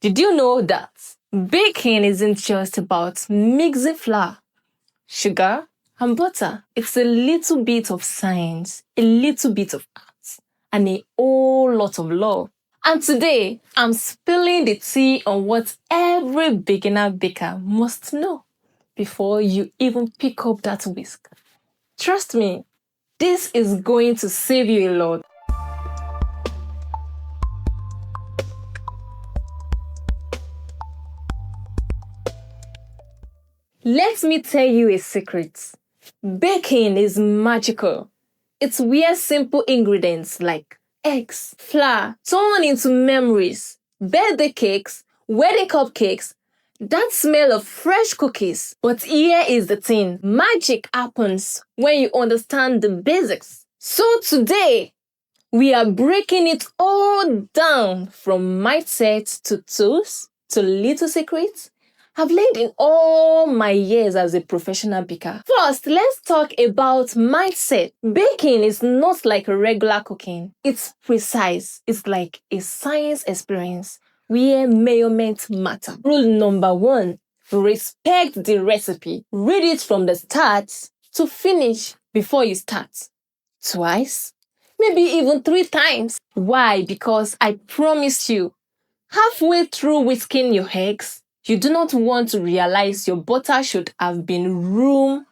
Did you know that baking isn't just about mixing flour, sugar, and butter? It's a little bit of science, a little bit of art, and a whole lot of love. And today, I'm spilling the tea on what every beginner baker must know before you even pick up that whisk. Trust me, this is going to save you a lot. Let me tell you a secret. Baking is magical. It's where simple ingredients like eggs, flour turn into memories, birthday cakes, wedding cupcakes, that smell of fresh cookies. But here is the thing. Magic happens when you understand the basics. So today, we are breaking it all down from mindset to tools to little secrets I've learned in all my years as a professional baker. First, let's talk about mindset. Baking is not like regular cooking. It's precise. It's like a science experience where measurements matter. Rule number 1, respect the recipe. Read it from the start to finish before you start. Twice, maybe even 3 times. Why? Because I promise you, halfway through whisking your eggs, you do not want to realize your butter should have been room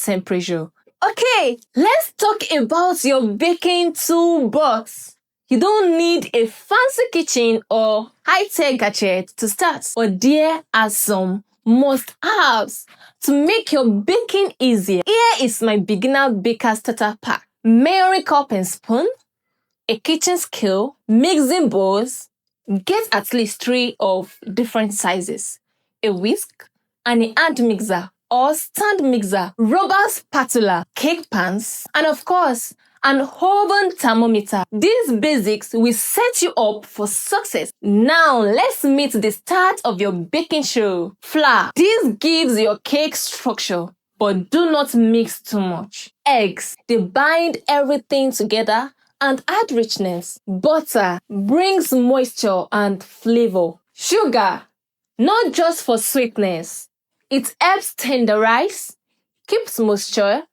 temperature. Okay, let's talk about your baking toolbox. You don't need a fancy kitchen or high-tech gadget to start, but there are some must-haves to make your baking easier. Here is my beginner baker starter pack. Measuring cup and spoon, a kitchen scale, mixing bowls. Get at least 3 of different sizes, a whisk, and a hand mixer or stand mixer, rubber spatula, cake pans, and of course, an oven thermometer. These basics will set you up for success. Now, let's meet the start of your baking show. Flour. This gives your cake structure, but do not mix too much. Eggs. They bind everything together and add richness. Butter brings moisture and flavor. Sugar, not just for sweetness. It helps tenderize, keeps moisture,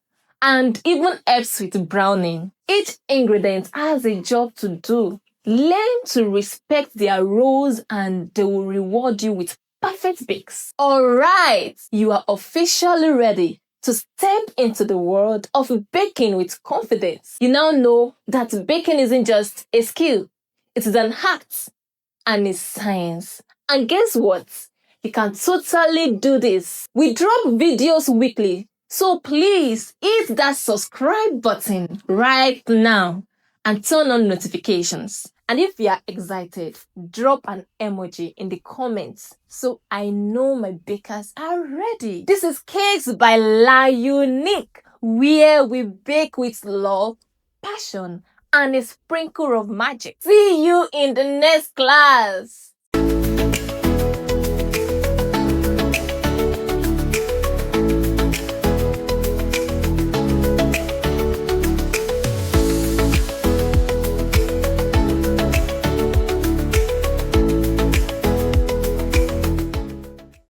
and even helps with browning. Each ingredient has a job to do. Learn to respect their roles and they will reward you with perfect bakes. Alright, you are officially ready to step into the world of baking with confidence. You now know that baking isn't just a skill, it is an art and a science. And guess what? You can totally do this. We drop videos weekly, so please hit that subscribe button right now and turn on notifications. And if you are excited, drop an emoji in the comments so I know my bakers are ready. This is Cakes by La Unique, where we bake with love, passion, and a sprinkle of magic. See you in the next class.